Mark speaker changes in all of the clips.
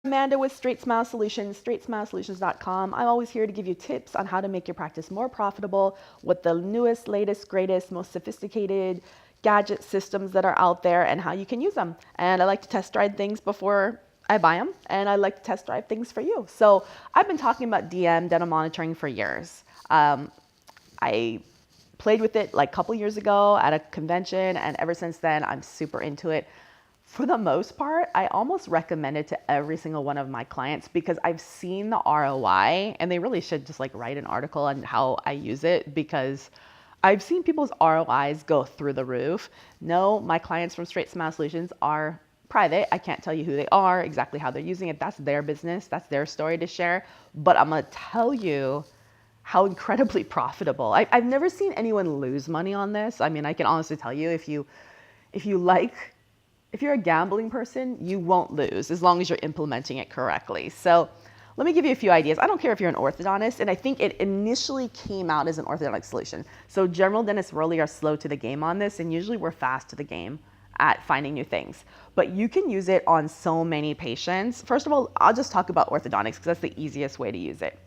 Speaker 1: Amanda with StraightSmile Solutions, StraightSmileSolutions.com. I'm always here to give you tips on how to make your practice more profitable with the newest, latest, greatest, most sophisticated gadget systems that are out there and how you can use them. And I like to test drive things before I buy them, and I like to test drive things for you. So I've been talking about DM, dental monitoring, for years. I played with it like a couple years ago at a convention, and ever since then, I'm super into it. For the most part, I almost recommend it to every single one of my clients because I've seen the ROI, and they really should just like write an article on how I use it because I've seen people's ROIs go through the roof. No, my clients from StraightSmile Solutions are private. I can't tell you who they are, exactly how they're using it. That's their business. That's their story to share. But I'm going to tell you how incredibly profitable. I've never seen anyone lose money on this. I mean, I can honestly tell you, if you're a gambling person, you won't lose as long as you're implementing it correctly. So let me give you a few ideas. I don't care if you're an orthodontist, and I think it initially came out as an orthodontic solution. So general dentists really are slow to the game on this, and usually we're fast to the game at finding new things. But you can use it on so many patients. First of all, I'll just talk about orthodontics because that's the easiest way to use it.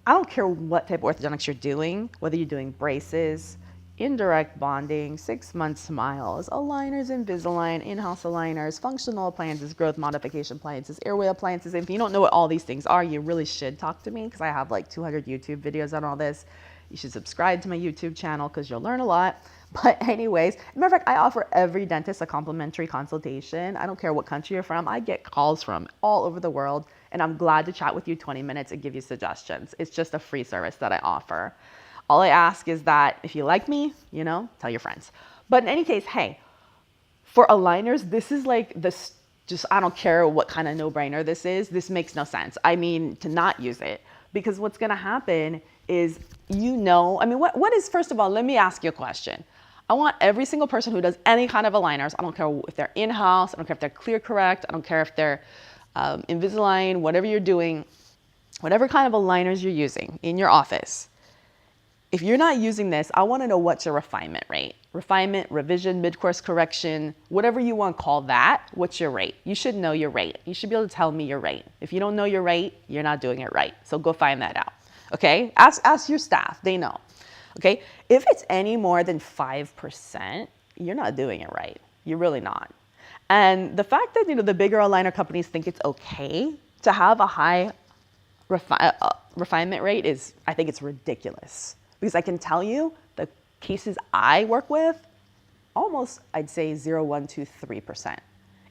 Speaker 1: I don't care what type of orthodontics you're doing, whether you're doing braces, indirect bonding, 6-month smiles, aligners, Invisalign, in-house aligners, functional appliances, growth modification appliances, airway appliances. If you don't know what all these things are, you really should talk to me because I have like 200 YouTube videos on all this. You should subscribe to my YouTube channel because you'll learn a lot. But anyways, matter of fact, I offer every dentist a complimentary consultation. I don't care what country you're from. I get calls from all over the world, and I'm glad to chat with you 20 minutes and give you suggestions. It's just a free service that I offer. All I ask is that if you like me, tell your friends. But in any case, hey, for aligners, this is like this, just, I don't care what kind of no-brainer this is. This makes no sense. I mean, to not use it, because what's going to happen is, what is, first of all, let me ask you a question. I want every single person who does any kind of aligners, I don't care if they're in-house, I don't care if they're ClearCorrect, I don't care if they're Invisalign, whatever you're doing, whatever kind of aligners you're using in your office. If you're not using this, I want to know what's your refinement rate. Refinement, revision, mid-course correction, whatever you want to call that, what's your rate? You should know your rate. You should be able to tell me your rate. If you don't know your rate, you're not doing it right. So go find that out, okay? Ask your staff, they know, okay? If it's any more than 5%, you're not doing it right. You're really not. And the fact that, the bigger aligner companies think it's okay to have a high refinement rate I think it's ridiculous. Because I can tell you the cases I work with, almost I'd say 0, 1, 2, 3%.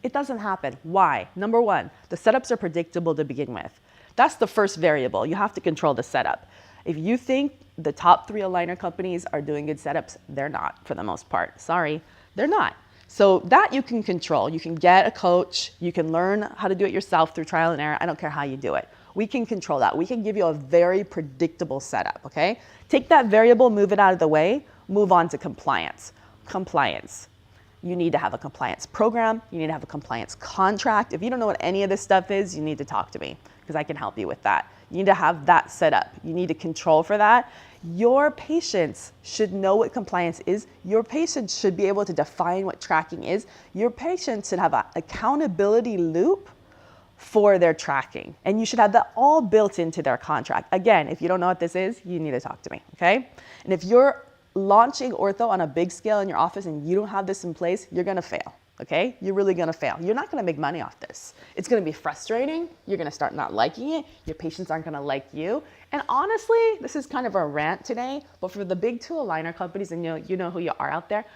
Speaker 1: It doesn't happen. Why? Number one, the setups are predictable to begin with. That's the first variable. You have to control the setup. If you think the top 3 aligner companies are doing good setups, they're not for the most part. Sorry, they're not. So that you can control. You can get a coach. You can learn how to do it yourself through trial and error. I don't care how you do it. We can control that. We can give you a very predictable setup, okay? Take that variable, move it out of the way, move on to compliance. Compliance. You need to have a compliance program. You need to have a compliance contract. If you don't know what any of this stuff is, you need to talk to me because I can help you with that. You need to have that set up. You need to control for that. Your patients should know what compliance is. Your patients should be able to define what tracking is. Your patients should have an accountability loop for their tracking. And you should have that all built into their contract. Again, if you don't know what this is, you need to talk to me, okay? And if you're launching ortho on a big scale in your office and you don't have this in place, you're gonna fail, okay? You're really gonna fail. You're not gonna make money off this. It's gonna be frustrating. You're gonna start not liking it. Your patients aren't gonna like you. And honestly, this is kind of a rant today, but for the big 2 aligner companies, and you know who you are out there,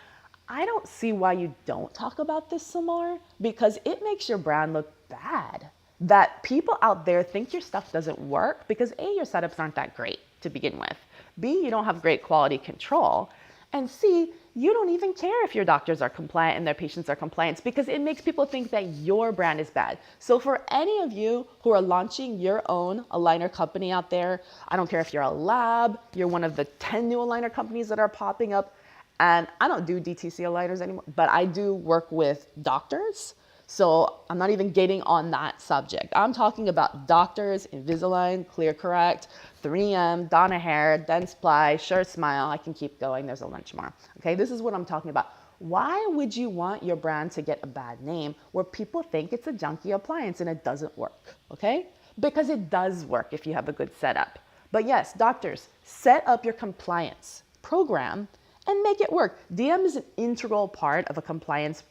Speaker 1: I don't see why you don't talk about this some more because it makes your brand look bad. That people out there think your stuff doesn't work because A, your setups aren't that great to begin with. B, you don't have great quality control. And C, you don't even care if your doctors are compliant and their patients are compliant because it makes people think that your brand is bad. So for any of you who are launching your own aligner company out there, I don't care if you're a lab, you're one of the 10 new aligner companies that are popping up, and I don't do DTC aligners anymore, but I do work with doctors. So I'm not even getting on that subject. I'm talking about doctors, Invisalign, ClearCorrect, 3M, Donna Hair, Dentsply, StraightSmile. I can keep going. There's a bunch more. Okay, this is what I'm talking about. Why would you want your brand to get a bad name where people think it's a junky appliance and it doesn't work, okay? Because it does work if you have a good setup. But yes, doctors, set up your compliance program and make it work. DM is an integral part of a compliance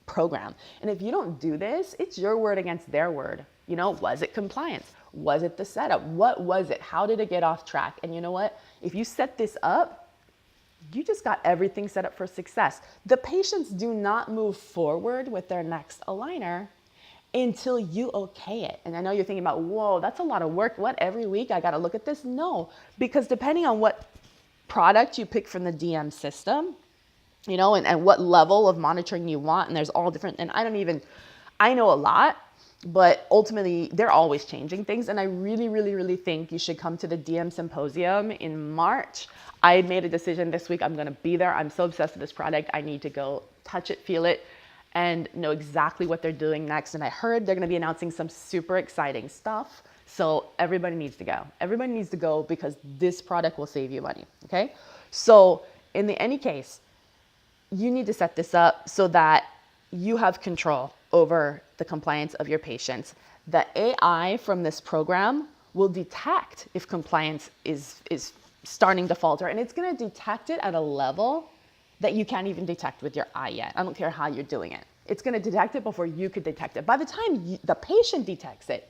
Speaker 1: program. And if you don't do this, it's your word against their word. You know, was it compliance? Was it the setup? What was it? How did it get off track? And you know what? If you set this up, you just got everything set up for success. The patients do not move forward with their next aligner until you okay it. And I know you're thinking about, whoa, that's a lot of work. What, every week I got to look at this? No, because depending on what product you pick from the DM system, you know, and what level of monitoring you want, and there's all different, and I know a lot, but ultimately they're always changing things. And I really think you should come to the DM Symposium in March. I made a decision this week. I'm going to be there. I'm so obsessed with this product. I need to go touch it, feel it, and know exactly what they're doing next. And I heard they're going to be announcing some super exciting stuff. So everybody needs to go. Everybody needs to go because this product will save you money. Okay. So in any case, you need to set this up so that you have control over the compliance of your patients. The AI from this program will detect if compliance is starting to falter, and it's going to detect it at a level that you can't even detect with your eye yet. I don't care how you're doing it. It's going to detect it before you could detect it. By the time the patient detects it,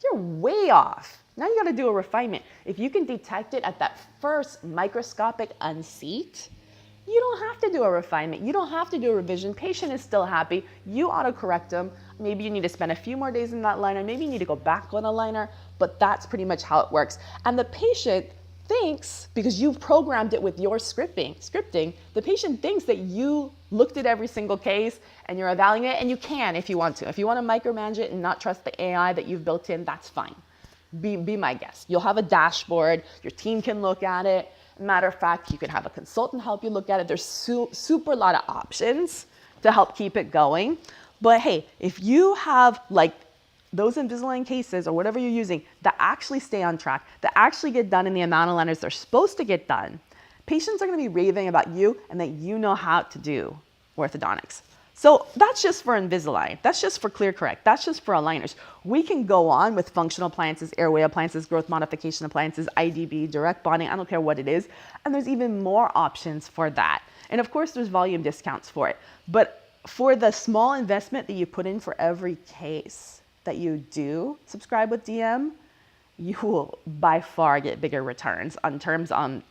Speaker 1: you're way off. Now you got to do a refinement. If you can detect it at that first microscopic unseat, you don't have to do a refinement. You don't have to do a revision. Patient is still happy. You auto-correct them. Maybe you need to spend a few more days in that liner. Maybe you need to go back on a liner, but that's pretty much how it works. And the patient thinks, because you've programmed it with your scripting, the patient thinks that you looked at every single case and you're evaluating it, and you can if you want to. If you want to micromanage it and not trust the AI that you've built in, that's fine. Be my guest. You'll have a dashboard. Your team can look at it. Matter of fact, you can have a consultant help you look at it. There's super lot of options to help keep it going. But hey, if you have like those Invisalign cases or whatever you're using that actually stay on track, that actually get done in the amount of liners they're supposed to get done, patients are going to be raving about you and that you know how to do orthodontics. So that's just for Invisalign. That's just for ClearCorrect. That's just for aligners. We can go on with functional appliances, airway appliances, growth modification appliances, IDB, direct bonding. I don't care what it is. And there's even more options for that. And of course, there's volume discounts for it. But for the small investment that you put in for every case that you do subscribe with DM, you will by far get bigger returns on terms on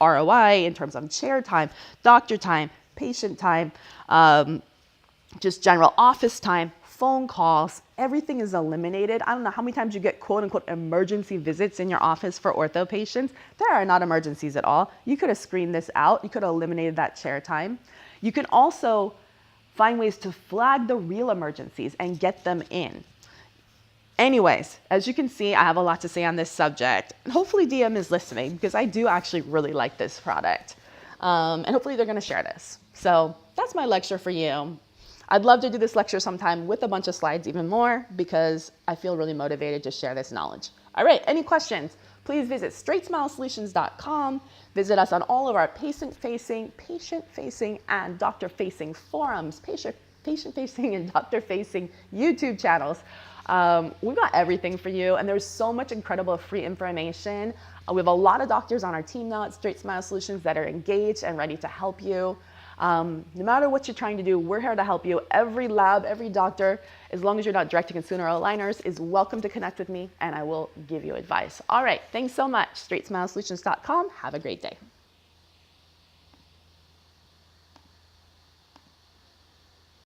Speaker 1: ROI, in terms on chair time, doctor time, patient time, just general office time, phone calls, everything is eliminated. I don't know how many times you get quote unquote emergency visits in your office for ortho patients. There are not emergencies at all. You could have screened this out. You could have eliminated that chair time. You can also find ways to flag the real emergencies and get them in. Anyways, as you can see, I have a lot to say on this subject. Hopefully DM is listening because I do actually really like this product. And hopefully they're going to share this. So that's my lecture for you. I'd love to do this lecture sometime with a bunch of slides even more because I feel really motivated to share this knowledge. All right, any questions? Please visit StraightSmileSolutions.com. Visit us on all of our patient-facing, and doctor-facing forums, patient-facing and doctor-facing YouTube channels. We've got everything for you, and there's so much incredible free information. We have a lot of doctors on our team now at StraightSmile Solutions that are engaged and ready to help you. No matter what you're trying to do, we're here to help you. Every lab, every doctor, as long as you're not direct-to-consumer aligners, is welcome to connect with me, and I will give you advice. All right, thanks so much. StraightSmileSolutions.com. Have a great day.